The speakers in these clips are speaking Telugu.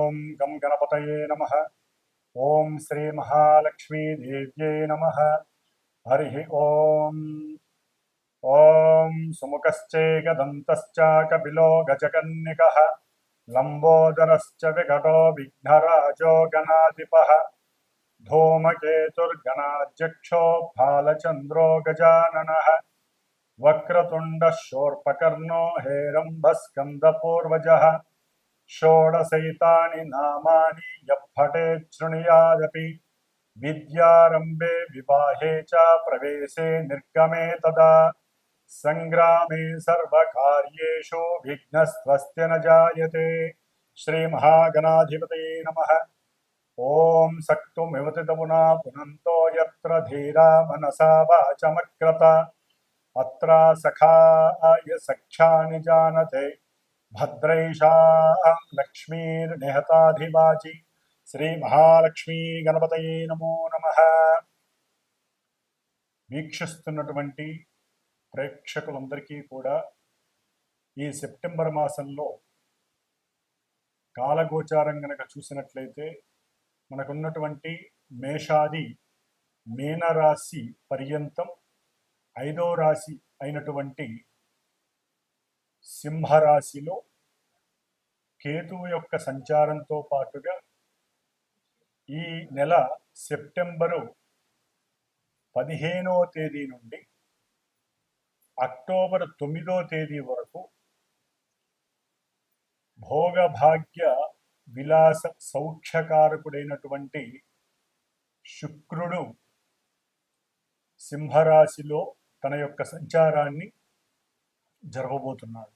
ఓం గం గణపతయే నమః. ఓం శ్రీ మహాలక్ష్మీదేవ్యై నమః. హరి ఓం. ఓం సుముఖశ్చైకదంతశ్చ కపిలో గజకన్నికః లంబోదరశ్చ వికటో విఘ్నరాజో గణాధిపః धूमकेतुर्गणाध्यक्षो भालचन्द्रो गजाननः वक्रतुण्डः शूर्पकर्णो हेरम्बस्कन्दपूर्वजः षोडशैतानि नामानि यः पठेत् शृणुयादपि विद्यारम्भे विवाहे च प्रवेशे निर्गमे तदा संग्रामे सर्वकार्येषु विघ्नस्त्वस्य न जायते. श्रीमहागणाधिपतये नमः. ओम सक्तुमिवतितमुना पुनन्तो यत्र धीरा मनसा वाचमक्रत अत्र सखाय सख्यानि जानते भद्रैषां लक्ष्मीर्निहताधिवाचि. श्री महालक्ष्मी गणपतये नमो नमः. వీక్షిస్తున్నటువంటి ప్రేక్షకులందరికీ కూడా ఈ సెప్టెంబర్ మాసంలో కాలగోచారం గనక చూసినట్లయితే మనకున్నటువంటి మేషాది మీనరాశి పర్యంతం 5వ రాశి అయినటువంటి సింహరాశిలో కేతువు యొక్క సంచారంతో పాటుగా ఈ నెల సెప్టెంబరు 15వ తేదీ నుండి అక్టోబర్ 9వ తేదీ వరకు భోగభాగ్య విలాస సౌఖ్యకారకుడైనటువంటి శుక్రుడు సింహరాశిలో తన యొక్క సంచారాన్ని జరగబోతున్నాడు.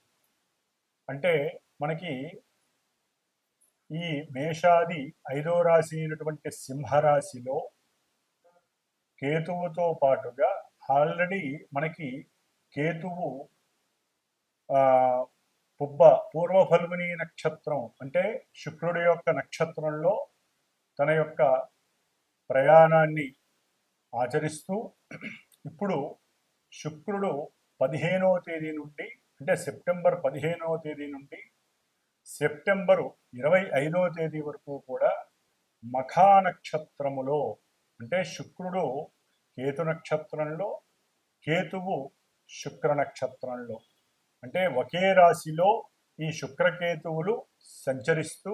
అంటే మనకి ఈ మేషాది 5వ రాశి అయినటువంటి సింహరాశిలో కేతువుతో పాటుగా ఆల్రెడీ మనకి కేతువు పూర్వ ఫల్గుని నక్షత్రం అంటే శుక్రుడి యొక్క నక్షత్రంలో తన యొక్క ప్రయాణాన్ని ఆచరిస్తూ ఇప్పుడు శుక్రుడు 15వ తేదీ నుండి అంటే సెప్టెంబర్ 15వ తేదీ నుండి సెప్టెంబరు 25వ తేదీ వరకు కూడా మఖా నక్షత్రములో అంటే శుక్రుడు కేతు నక్షత్రంలో కేతువు శుక్ర నక్షత్రంలో అంటే ఒకే రాశిలో ఈ శుక్రకేతువులు సంచరిస్తూ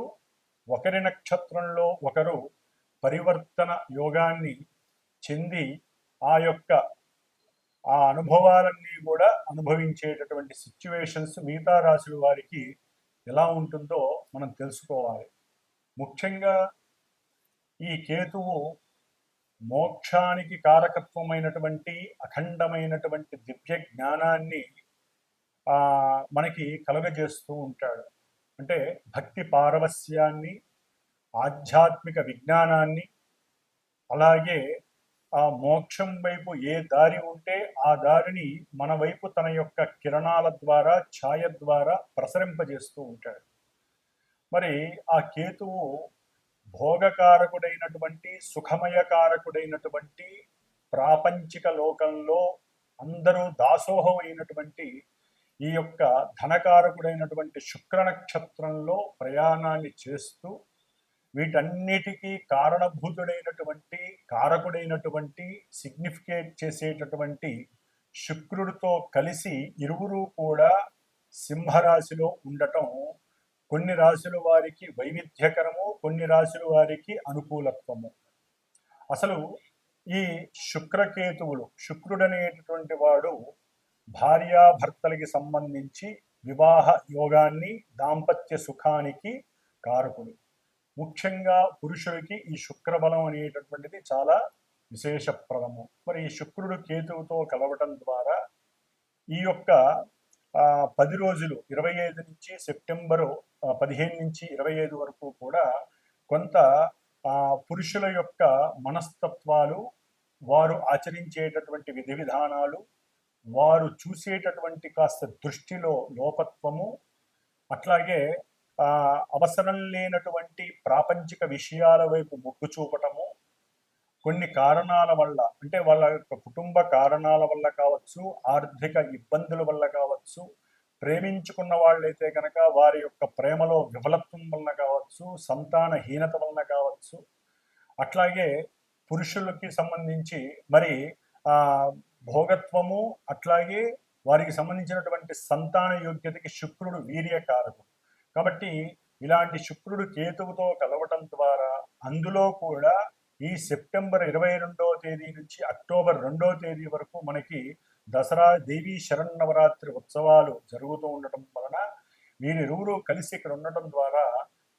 ఒకరి నక్షత్రంలో ఒకరు పరివర్తన యోగాన్ని చెంది ఆ అనుభవాలన్నీ కూడా అనుభవించేటటువంటి సిచ్యువేషన్స్ మిగతా రాశుల వారికి ఎలా ఉంటుందో మనం తెలుసుకోవాలి. ముఖ్యంగా ఈ కేతువు మోక్షానికి కారకత్వమైనటువంటి అఖండమైనటువంటి దివ్య జ్ఞానాన్ని మనకి కలుగజేస్తూ ఉంటాడు. అంటే భక్తి పారవస్యాన్ని, ఆధ్యాత్మిక విజ్ఞానాన్ని, అలాగే ఆ మోక్షం వైపు ఏ దారి ఉంటే ఆ దారిని మన వైపు తన యొక్క కిరణాల ద్వారా ఛాయ ద్వారా ప్రసరింపజేస్తూ ఉంటాడు. మరి ఆ కేతువు భోగకారకుడైనటువంటి సుఖమయకారకుడైనటువంటి ప్రాపంచిక లోకంలో అందరూ దాసోహమైనటువంటి ఈ యొక్క ధనకారకుడైనటువంటి శుక్ర నక్షత్రంలో ప్రయాణాన్ని చేస్తూ వీటన్నిటికీ కారణభూతుడైనటువంటి కారకుడైనటువంటి సిగ్నిఫికేట్ చేసేటటువంటి శుక్రుడితో కలిసి ఇరువురు కూడా సింహరాశిలో ఉండటం కొన్ని రాశుల వారికి వైవిధ్యకరము, కొన్ని రాశుల వారికి అనుకూలత్వము. అసలు ఈ శుక్రకేతువులు శుక్రుడనేటటువంటి వాడు భార్యాభర్తలకి సంబంధించి వివాహ యోగాన్ని, దాంపత్య సుఖానికి కారకుడు. ముఖ్యంగా పురుషుడికి ఈ శుక్రబలం అనేటటువంటిది చాలా విశేషప్రదము. మరి ఈ శుక్రుడు కేతువుతో కలవటం ద్వారా ఈ యొక్క 10 రోజులు 25 నుంచి సెప్టెంబరు 15 నుంచి 25 వరకు కూడా కొంత పురుషుల యొక్క మనస్తత్వాలు, వారు ఆచరించేటటువంటి విధి విధానాలు, వారు చూసేటటువంటి కాస్త దృష్టిలో లోపత్వము, అట్లాగే అవసరం లేనటువంటి ప్రాపంచిక విషయాల వైపు మొగ్గు చూపటము, కొన్ని కారణాల వల్ల అంటే వాళ్ళ యొక్క కుటుంబ కారణాల వల్ల కావచ్చు, ఆర్థిక ఇబ్బందుల వల్ల కావచ్చు, ప్రేమించుకున్న వాళ్ళైతే కనుక వారి యొక్క ప్రేమలో విఫలత్వం వల్ల కావచ్చు, కావచ్చు, సంతానహీనత వలన కావచ్చు, అట్లాగే పురుషులకి సంబంధించి మరి భోగత్వము, అట్లాగే వారికి సంబంధించినటువంటి సంతాన యోగ్యతకి శుక్రుడు వీర్యకారకుడు. కాబట్టి ఇలాంటి శుక్రుడు కేతువుతో కలవటం ద్వారా అందులో కూడా ఈ సెప్టెంబర్ 22వ తేదీ నుంచి అక్టోబర్ 2వ తేదీ వరకు మనకి దసరా దేవీ శరన్నవరాత్రి ఉత్సవాలు జరుగుతూ ఉండటం వలన వీరిరువురు కలిసి ఇక్కడ ఉండటం ద్వారా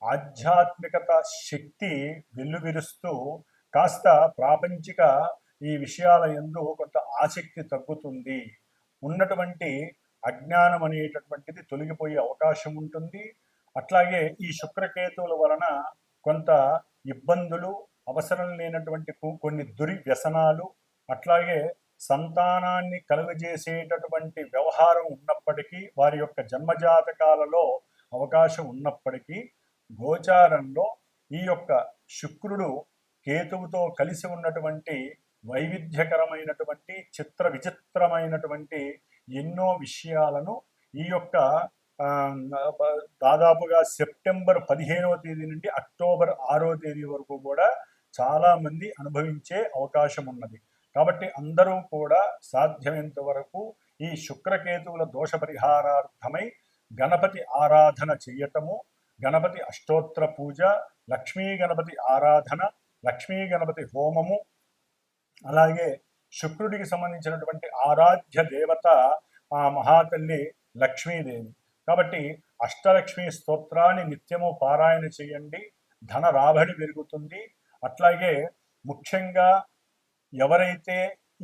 ఆధ్యాత్మికత శక్తి వెల్లువిరుస్తూ కాస్త ప్రాపంచిక ఈ విషయాల యందు కొంత ఆసక్తి తగ్గుతుంది, ఉన్నటువంటి అజ్ఞానం అనేటటువంటిది తొలగిపోయే అవకాశం ఉంటుంది. అట్లాగే ఈ శుక్రకేతువుల వలన కొంత ఇబ్బందులు, అవసరం లేనటువంటి కొన్ని దుర్వ్యసనాలు, అట్లాగే సంతానాన్ని కలుగజేసేటటువంటి వ్యవహారం ఉన్నప్పటికీ, వారి యొక్క జన్మజాతకాలలో అవకాశం ఉన్నప్పటికీ, గోచారంలో ఈ యొక్క శుక్రుడు కేతువుతో కలిసి ఉన్నటువంటి వైవిధ్యకరమైనటువంటి చిత్ర విచిత్రమైనటువంటి ఎన్నో విషయాలను ఈ యొక్క దాదాపుగా సెప్టెంబర్ 15వ తేదీ నుండి అక్టోబర్ 6వ తేదీ వరకు కూడా చాలామంది అనుభవించే అవకాశం ఉన్నది. కాబట్టి అందరూ కూడా సాధ్యమైనంత వరకు ఈ శుక్రకేతువుల దోష పరిహారార్థమై గణపతి ఆరాధన చెయ్యటము, గణపతి అష్టోత్తర పూజ, లక్ష్మీ గణపతి ఆరాధన, లక్ష్మీ గణపతి హోమము, అలాగే శుక్రుడికి సంబంధించినటువంటి ఆరాధ్య దేవత ఆ మహాతల్లి లక్ష్మీదేవి. కాబట్టి అష్టలక్ష్మీ స్తోత్రాన్ని నిత్యము పారాయణ చేయండి, ధన రాబడి పెరుగుతుంది. అట్లాగే ముఖ్యంగా ఎవరైతే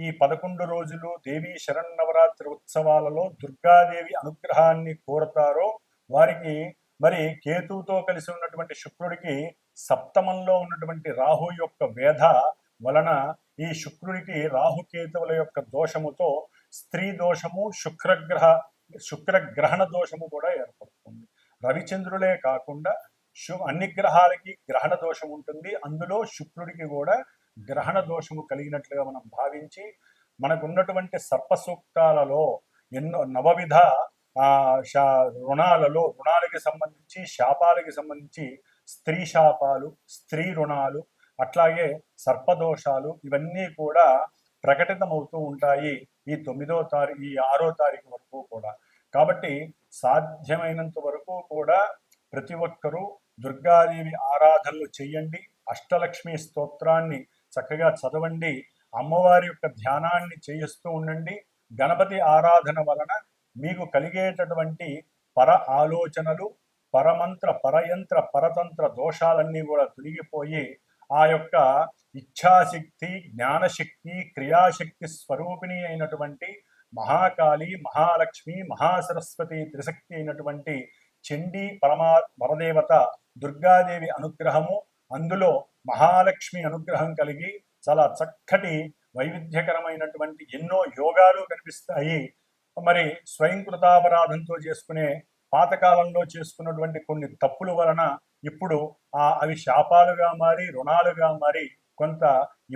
ఈ 11 రోజులు దేవీ శరన్నవరాత్రి ఉత్సవాలలో దుర్గాదేవి అనుగ్రహాన్ని కోరతారో వారికి మరి కేతువుతో కలిసి ఉన్నటువంటి శుక్రుడికి సప్తమంలో ఉన్నటువంటి రాహు యొక్క వేధ వలన ఈ శుక్రుడికి రాహుకేతువుల యొక్క దోషముతో స్త్రీ దోషము, శుక్రగ్రహణ దోషము కూడా ఏర్పడుతుంది. రవిచంద్రులే కాకుండా అన్ని గ్రహాలకి గ్రహణ దోషం ఉంటుంది. అందులో శుక్రుడికి కూడా గ్రహణ దోషము కలిగినట్లుగా మనం భావించి మనకున్నటువంటి సర్ప సూక్తాలలో ఎన్నో నవవిధ రుణాలకి సంబంధించి, శాపాలకి సంబంధించి స్త్రీ శాపాలు, స్త్రీ రుణాలు, అట్లాగే సర్పదోషాలు ఇవన్నీ కూడా ప్రకటితమవుతూ ఉంటాయి ఈ 6వ తారీఖు వరకు కూడా. కాబట్టి సాధ్యమైనంత వరకు కూడా ప్రతి ఒక్కరూ దుర్గాదేవి ఆరాధనలు చెయ్యండి, అష్టలక్ష్మి స్తోత్రాన్ని చక్కగా చదవండి, అమ్మవారి యొక్క ధ్యానాన్ని చేయిస్తూ ఉండండి. గణపతి ఆరాధన వలన మీకు కలిగేటటువంటి పర ఆలోచనలు, పరమంత్ర, పరయంత్ర, పరతంత్ర దోషాలన్నీ కూడా తొలగిపోయి ఆ యొక్క ఇచ్ఛాశక్తి, జ్ఞానశక్తి, క్రియాశక్తి స్వరూపిణి అయినటువంటి మహాకాళి, మహాలక్ష్మి, మహాసరస్వతి త్రిశక్తి అయినటువంటి చండీ పరదేవత దుర్గాదేవి అనుగ్రహము, అందులో మహాలక్ష్మి అనుగ్రహం కలిగి చాలా చక్కటి వైవిధ్యకరమైనటువంటి ఎన్నో యోగాలు కనిపిస్తాయి. మరి స్వయంకృతాపరాధంతో చేసుకునే పాతకాలంలో చేసుకున్నటువంటి కొన్ని తప్పుల వలన ఇప్పుడు అవి శాపాలుగా మారి, రుణాలుగా మారి కొంత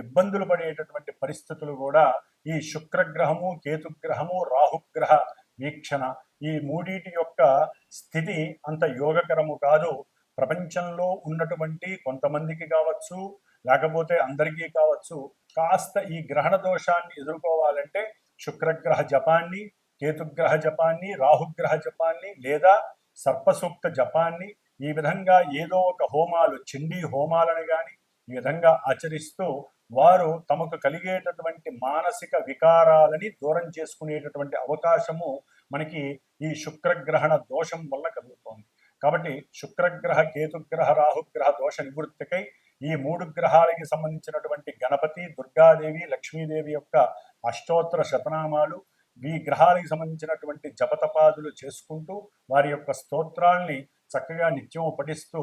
ఇబ్బందులు పడేటటువంటి పరిస్థితులు కూడా ఈ శుక్రగ్రహము, కేతుగ్రహము, రాహుగ్రహ వీక్షణ ఈ మూడిటి యొక్క స్థితి అంత యోగకరము కాదు. ప్రపంచంలో ఉన్నటువంటి కొంతమందికి కావచ్చు, లేకపోతే అందరికీ కావచ్చు, కాస్త ఈ గ్రహణ దోషాన్ని ఎదుర్కోవాలంటే శుక్రగ్రహ జపాన్ని, కేతుగ్రహ జపాన్ని, రాహుగ్రహ జపాన్ని లేదా సర్పసూక్త జపాన్ని ఈ విధంగా ఏదో ఒక హోమాలు, చండీ హోమాలను కానీ ఈ విధంగా ఆచరిస్తూ వారు తమకు కలిగేటటువంటి మానసిక వికారాలని దూరం చేసుకునేటటువంటి అవకాశము మనకి ఈ శుక్రగ్రహణ దోషం వల్ల కలుగుతోంది. కాబట్టి శుక్రగ్రహ, కేతుగ్రహ, రాహుగ్రహ దోష నివృత్తికై ఈ 3 గ్రహాలకి సంబంధించినటువంటి గణపతి, దుర్గాదేవి, లక్ష్మీదేవి యొక్క అష్టోత్తర శతనామాలు, ఈ గ్రహాలకు సంబంధించినటువంటి జపతపాదులు చేసుకుంటూ వారి యొక్క స్తోత్రాల్ని చక్కగా నిత్యం పఠిస్తూ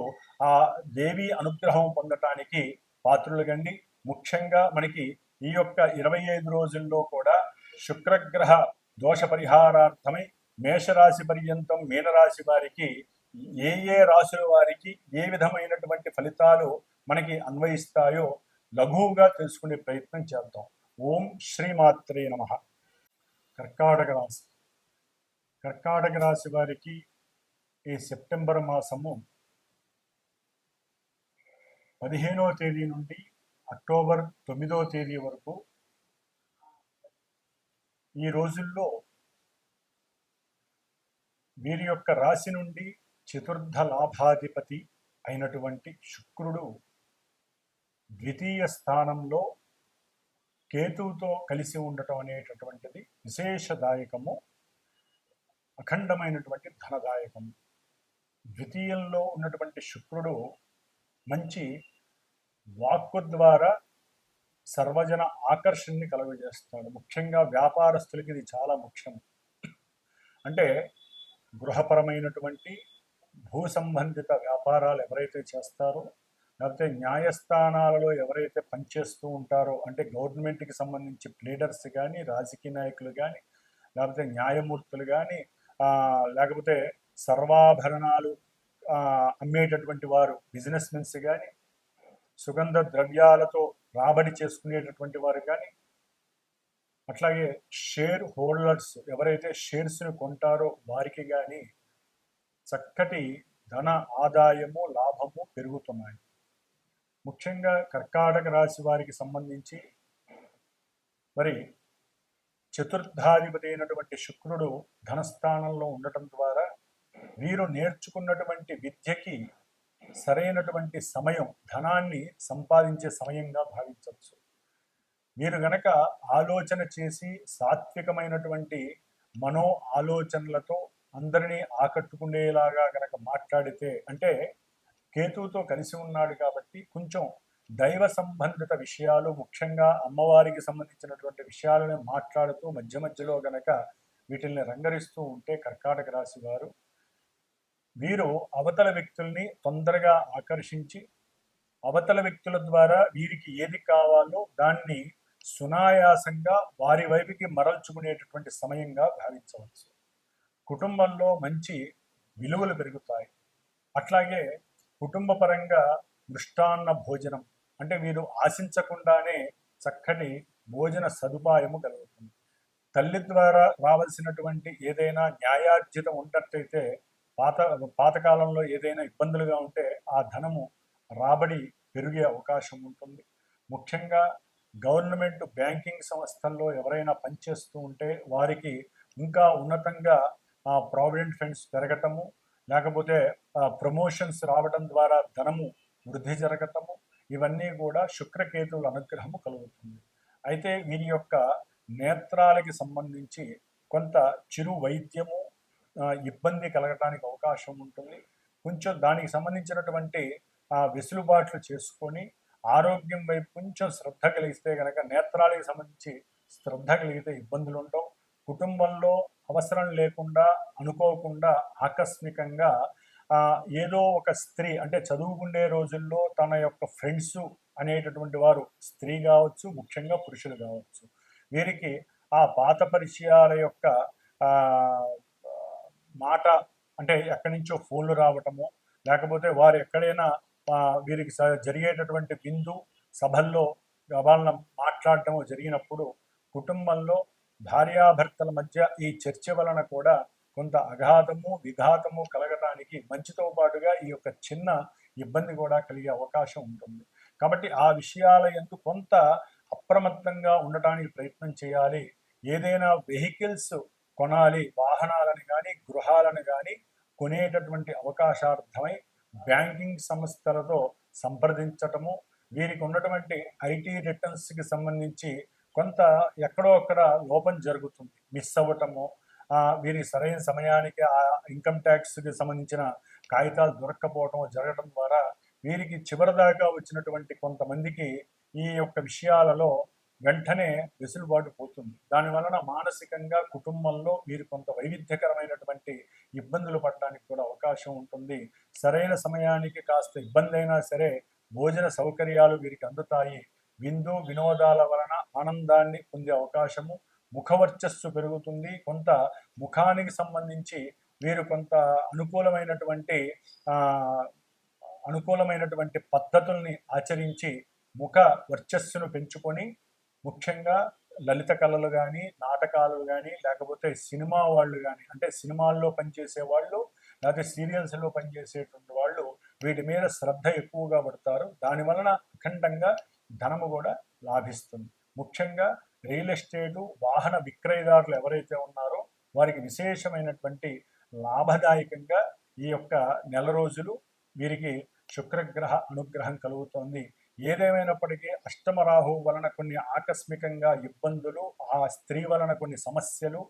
ఆ దేవి అనుగ్రహం పొందటానికి పాత్రులుగండి. ముఖ్యంగా మనకి ఈ యొక్క 25 రోజుల్లో కూడా శుక్రగ్రహ దోష పరిహారార్థమై మేషరాశి పర్యంతం మీనరాశి వారికి ఏ రాశుల వారికి ఏ విధమైనటువంటి ఫలితాలు మనకి అన్వయిస్తాయో లఘువుగా తెలుసుకునే ప్రయత్నం చేద్దాం. ఓం శ్రీమాత్రే నమః. కర్కాటక రాశి వారికి ఈ సెప్టెంబర్ మాసము 15వ తేదీ నుండి అక్టోబర్ 9వ తేదీ వరకు ఈ రోజుల్లో వీరి యొక్క రాశి నుండి చతుర్థ లాభాధిపతి అయినటువంటి శుక్రుడు ద్వితీయ స్థానంలో కేతువుతో కలిసి ఉండటం అనేటటువంటిది విశేషదాయకము, అఖండమైనటువంటి ధనదాయకము. ద్వితీయంలో ఉన్నటువంటి శుక్రుడు మంచి వాక్కు ద్వారా సర్వజన ఆకర్షణని కలుగజేస్తాడు. ముఖ్యంగా వ్యాపారస్తులకి ఇది చాలా ముఖ్యం. అంటే గృహపరమైనటువంటి భూ సంబంధిత వ్యాపారాలు ఎవరైతే చేస్తారో, లేకపోతే న్యాయస్థానాలలో ఎవరైతే పనిచేస్తూ ఉంటారో, అంటే గవర్నమెంట్కి సంబంధించి ప్లీడర్స్ కానీ, రాజకీయ నాయకులు కానీ, లేకపోతే న్యాయమూర్తులు కానీ, లేకపోతే సర్వాభరణాలు అమ్మేటటువంటి వారు బిజినెస్ మెన్స్ కానీ, సుగంధ ద్రవ్యాలతో రాబడి చేసుకునేటటువంటి వారు కానీ, అట్లాగే షేర్ హోల్డర్స్ ఎవరైతే షేర్స్ని కొంటారో వారికి కానీ చక్కటి ధన ఆదాయము, లాభము పెరుగుతున్నాయి. ముఖ్యంగా కర్కాటక రాశి వారికి సంబంధించి మరి చతుర్థాధిపతి అయినటువంటి శుక్రుడు ధనస్థానంలో ఉండటం ద్వారా వీరు నేర్చుకున్నటువంటి విద్యకి సరైనటువంటి సమయం, ధనాన్ని సంపాదించే సమయంగా భావించవచ్చు. మీరు గనక ఆలోచన చేసి సాత్వికమైనటువంటి మనో ఆలోచనలతో అందరినీ ఆకట్టుకునేలాగా గనక మాట్లాడితే, అంటే కేతువుతో కలిసి ఉన్నాడు కాబట్టి కొంచెం దైవ సంబంధిత విషయాలు, ముఖ్యంగా అమ్మవారికి సంబంధించినటువంటి విషయాలను మాట్లాడుతూ మధ్య మధ్యలో గనక వీటిల్ని రంగరిస్తూ ఉంటే కర్కాటక రాశి వారు వీరు అవతల వ్యక్తుల్ని తొందరగా ఆకర్షించి అవతల వ్యక్తుల ద్వారా వీరికి ఏది కావాలో దాన్ని సునాయాసంగా వారి వైపుకి మరల్చుకునేటటువంటి సమయంగా భావించవచ్చు. కుటుంబంలో మంచి విలువలు పెరుగుతాయి. అట్లాగే కుటుంబ పరంగా మృష్టాన్న భోజనం, అంటే వీరు ఆశించకుండానే చక్కటి భోజన సదుపాయము కలుగుతుంది. తల్లి ద్వారా రావాల్సినటువంటి ఏదైనా న్యాయార్జితం ఉన్నట్టయితే పాతకాలంలో ఏదైనా ఇబ్బందులుగా ఉంటే ఆ ధనము రాబడి పెరిగే అవకాశం ఉంటుంది. ముఖ్యంగా గవర్నమెంట్ బ్యాంకింగ్ సంస్థల్లో ఎవరైనా పనిచేస్తూ ఉంటే వారికి ఇంకా ఉన్నతంగా ప్రావిడెంట్ ఫండ్స్ పెరగటము, లేకపోతే ప్రమోషన్స్ రావడం ద్వారా ధనము వృద్ధి జరగటము, ఇవన్నీ కూడా శుక్రకేతువుల అనుగ్రహము కలుగుతుంది. అయితే వీరి యొక్క నేత్రాలకి సంబంధించి కొంత చిరు వైద్యము ఇబ్బంది కలగటానికి అవకాశం ఉంటుంది. కొంచెం దానికి సంబంధించినటువంటి వెసులుబాట్లు చేసుకొని ఆరోగ్యం వైపు కొంచెం శ్రద్ధ కలిగిస్తే కనుక, నేత్రాలకు సంబంధించి శ్రద్ధ కలిగితే ఇబ్బందులు ఉండవు. కుటుంబంలో అవసరం లేకుండా అనుకోకుండా ఆకస్మికంగా ఏదో ఒక స్త్రీ, అంటే చదువుకునే రోజుల్లో తన యొక్క ఫ్రెండ్స్ అనేటటువంటి వారు స్త్రీ కావచ్చు, ముఖ్యంగా పురుషులు కావచ్చు, వీరికి ఆ పాత పరిచయాల యొక్క మాట, అంటే ఎక్కడి నుంచో ఫోన్లు రావటము, లేకపోతే వారు ఎక్కడైనా వీరికి జరిగేటటువంటి విందు సభల్లో వాళ్ళని మాట్లాడటము జరిగినప్పుడు కుటుంబంలో భార్యాభర్తల మధ్య ఈ చర్చ వలన కూడా కొంత అఘాతము విఘాతము కలగటానికి మంచితో పాటుగా ఈ యొక్క చిన్న ఇబ్బంది కూడా కలిగే అవకాశం ఉంటుంది. కాబట్టి ఆ విషయాల యందు కొంత అప్రమత్తంగా ఉండటానికి ప్రయత్నం చేయాలి. ఏదైనా వెహికల్స్ కొనాలి, వాహనాలను కానీ గృహాలను కానీ కొనేటటువంటి అవకాశార్థమై బ్యాంకింగ్ సంస్థలతో సంప్రదించటము, వీరికి ఉన్నటువంటి ఐటీ రిటర్న్స్కి సంబంధించి కొంత ఎక్కడో అక్కడ లోపం జరుగుతుంది, మిస్ అవ్వటము, వీరికి సరైన సమయానికి ఆ ఇన్కమ్ ట్యాక్స్కి సంబంధించిన కాగితాలు దొరక్కపోవటం జరగడం ద్వారా వీరికి చివరిదాకా వచ్చినటువంటి కొంతమందికి ఈ యొక్క విషయాలలో వెంటనే వెసులుబాటు పోతుంది. దానివలన మానసికంగా కుటుంబంలో వీరు కొంత వైవిధ్యకరమైనటువంటి ఇబ్బందులు పడడానికి కూడా అవకాశం ఉంటుంది. సరైన సమయానికి కాస్త ఇబ్బంది అయినా సరే భోజన సౌకర్యాలు వీరికి అందుతాయి. విందు వినోదాల వలన ఆనందాన్ని పొందే అవకాశము, ముఖవర్చస్సు పెరుగుతుంది. కొంత ముఖానికి సంబంధించి వీరు కొంత అనుకూలమైనటువంటి పద్ధతుల్ని ఆచరించి ముఖ వర్చస్సును పెంచుకొని, ముఖ్యంగా లలిత కళలు కానీ, నాటకాలు కానీ, లేకపోతే సినిమా వాళ్ళు కానీ, అంటే సినిమాల్లో పనిచేసే వాళ్ళు, లేకపోతే సీరియల్స్లో పనిచేసేటువంటి వాళ్ళు వీటి మీద శ్రద్ధ ఎక్కువగా పడతారు. దాని వలన అఖండంగా ధనము కూడా లాభిస్తుంది. ముఖ్యంగా రియల్ ఎస్టేటు వాహన విక్రయదారులు ఎవరైతే ఉన్నారో వారికి విశేషమైనటువంటి లాభదాయకంగా ఈ యొక్క నెల రోజులు వీరికి శుక్రగ్రహ అనుగ్రహం కలుగుతోంది. ఏదేమైనప్పటికీ అష్టమ రాహు వలన కొన్ని ఆకస్మికంగా ఇబ్బందులు, ఆ స్త్రీ వలన కొన్ని సమస్యలు,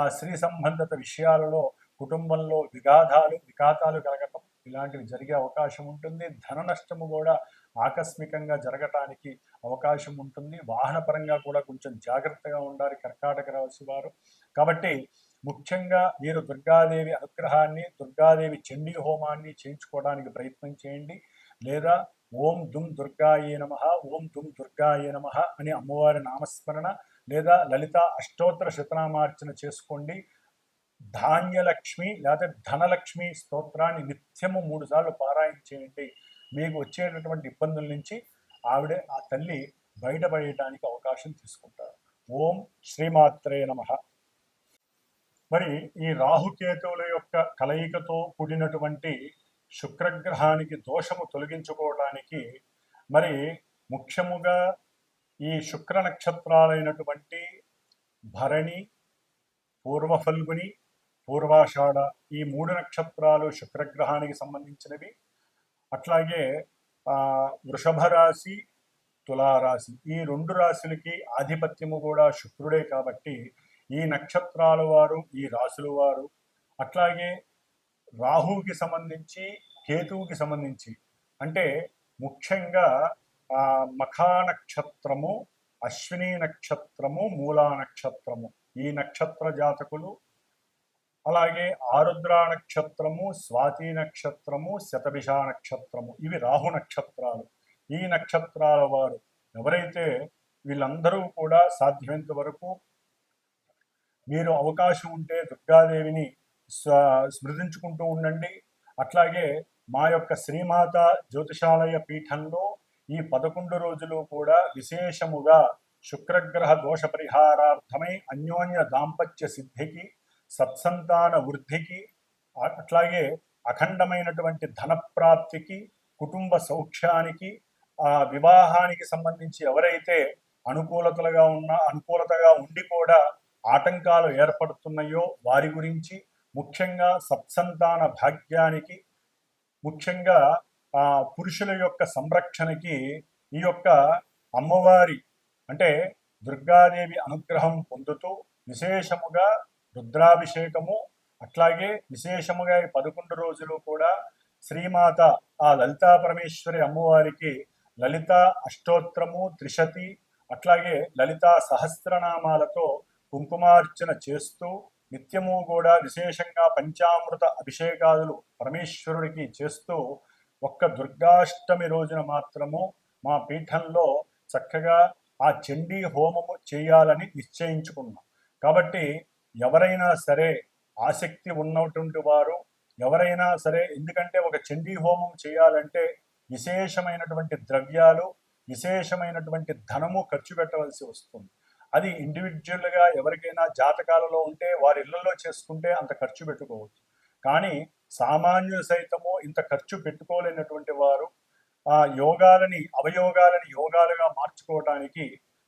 ఆ స్త్రీ సంబంధిత విషయాలలో కుటుంబంలో విఘాతాలు కలగటం ఇలాంటివి జరిగే అవకాశం ఉంటుంది. ధన నష్టము కూడా ఆకస్మికంగా జరగటానికి అవకాశం ఉంటుంది. వాహన పరంగా కూడా కొంచెం జాగ్రత్తగా ఉండాలి కర్కాటక రాశి వారు. కాబట్టి ముఖ్యంగా మీరు దుర్గాదేవి అనుగ్రహాన్ని, దుర్గాదేవి చండీ హోమాన్ని చేయించుకోవడానికి ప్రయత్నం చేయండి. లేదా ఓం దుమ్ దుర్గాయే నమః, ఓం దుమ్ దుర్గాయే నమః అని అమ్మవారి నామస్మరణ లేదా లలిత అష్టోత్తర శతనామార్చన చేసుకోండి. ధాన్యలక్ష్మి లేదా ధనలక్ష్మి స్తోత్రాన్ని నిత్యము 3 సార్లు పారాయణ చేయండి. మీకు వచ్చేటటువంటి ఇబ్బందుల నుంచి ఆ తల్లి బయటపడేయడానికి అవకాశం తీసుకుంటారు. ఓం శ్రీమాత్రే నమః. మరి ఈ రాహుకేతువుల యొక్క కలయికతో కూడినటువంటి శుక్రగ్రహానికి దోషము తొలగించుకోవడానికి మరి ముఖ్యముగా ఈ శుక్ర నక్షత్రాలైనటువంటి భరణి, పూర్వ ఫల్గుని, పూర్వాషాఢ ఈ 3 నక్షత్రాలు శుక్రగ్రహానికి సంబంధించినవి. అట్లాగే వృషభ రాశి, తులారాశి ఈ 2 రాశులకి ఆధిపత్యము కూడా శుక్రుడే కాబట్టి ఈ నక్షత్రాల వారు, ఈ రాశుల వారు, అట్లాగే రాహువుకి సంబంధించి, కేతువుకి సంబంధించి అంటే ముఖ్యంగా మఖా నక్షత్రము, అశ్విని నక్షత్రము, మూలా నక్షత్రము ఈ నక్షత్ర జాతకులు, అలాగే ఆరుద్ర నక్షత్రము, స్వాతి నక్షత్రము, శతభిష నక్షత్రము ఇవి రాహు నక్షత్రాలు. ఈ నక్షత్రాల వారు ఎవరైతే వీళ్ళందరూ కూడా సాధ్యమైనంత వరకు మీరు అవకాశం ఉంటే దుర్గాదేవిని స్మృతించుకుంటూ ఉండండి. అట్లాగే మా యొక్క శ్రీమాత జ్యోతిషాలయ పీఠంలో ఈ 11 రోజులు కూడా విశేషముగా శుక్రగ్రహ దోష పరిహారార్థమై అన్యోన్య దాంపత్య సిద్ధికి, సత్సంతాన వృద్ధికి, అట్లాగే అఖండమైనటువంటి ధనప్రాప్తికి, కుటుంబ సౌఖ్యానికి, వివాహానికి సంబంధించి ఎవరైతే అనుకూలతగా ఉండి కూడా ఆటంకాలు ఏర్పడుతున్నాయో వారి గురించి, ముఖ్యంగా సత్సంతాన భాగ్యానికి, ముఖ్యంగా పురుషుల యొక్క సంరక్షణకి ఈ యొక్క అమ్మవారి అంటే దుర్గాదేవి అనుగ్రహం పొందుతూ విశేషముగా రుద్రాభిషేకము, అట్లాగే విశేషముగా ఈ 11 రోజులు కూడా శ్రీమాత ఆ లలితా పరమేశ్వరి అమ్మవారికి లలిత అష్టోత్తరము, త్రిశతి, అట్లాగే లలితా సహస్రనామాలతో కుంకుమార్చన చేస్తూ నిత్యము కూడా విశేషంగా పంచామృత అభిషేకాదులు పరమేశ్వరుడికి చేస్తూ ఒక్క దుర్గాష్టమి రోజున మాత్రము మా పీఠంలో చక్కగా ఆ చండీ హోమము చేయాలని నిశ్చయించుకున్నాం. కాబట్టి ఎవరైనా సరే ఆసక్తి ఉన్నటువంటి వారు ఎవరైనా సరే, ఎందుకంటే ఒక చండీ హోమం చేయాలంటే విశేషమైనటువంటి ద్రవ్యాలు, విశేషమైనటువంటి ధనము ఖర్చు పెట్టవలసి వస్తుంది. అది ఇండివిజువల్గా ఎవరికైనా జాతకాలలో ఉంటే వారి ఇళ్లలో చేసుకుంటే అంత ఖర్చు పెట్టుకోవచ్చు. కానీ సామాన్యులు సైతము ఇంత ఖర్చు పెట్టుకోలేనటువంటి వారు ఆ యోగాలని అవయోగాలని యోగాలుగా మార్చుకోవడానికి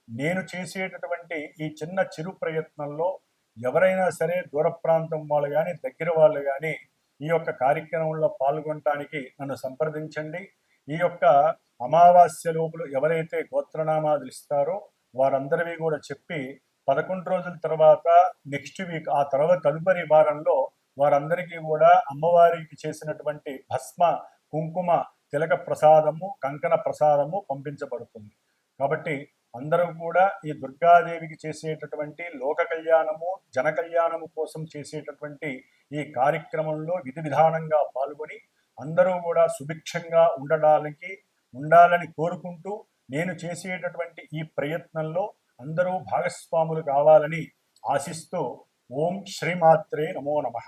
నేను చేసేటటువంటి ఈ చిన్న చిరు ప్రయత్నంలో ఎవరైనా సరే దూర ప్రాంతం వాళ్ళు కానీ దగ్గర వాళ్ళు కానీ ఈ యొక్క కార్యక్రమంలో పాల్గొనడానికి నన్ను సంప్రదించండి. ఈ యొక్క అమావాస్య లోపల ఎవరైతే గోత్రనామాలు ఇస్తారో వారందరివి కూడా చెప్పి 11 రోజుల తర్వాత నెక్స్ట్ వీక్ ఆ తర్వాత తదుపరి వారంలో వారందరికీ కూడా అమ్మవారికి చేసినటువంటి భస్మ, కుంకుమ, తిలక ప్రసాదము, కంకణ ప్రసాదము పంపించబడుతుంది. కాబట్టి అందరూ కూడా ఈ దుర్గాదేవికి చేసేటటువంటి లోక కళ్యాణము, జన కళ్యాణము కోసం చేసేటటువంటి ఈ కార్యక్రమంలో విధి విధానంగా పాల్గొని అందరూ కూడా సుభిక్షంగా ఉండాలని కోరుకుంటూ నేను చేసేటటువంటి ఈ ప్రయత్నంలో అందరూ భాగస్వాములు కావాలని ఆశిస్తూ ఓం శ్రీమాత్రే నమో నమః.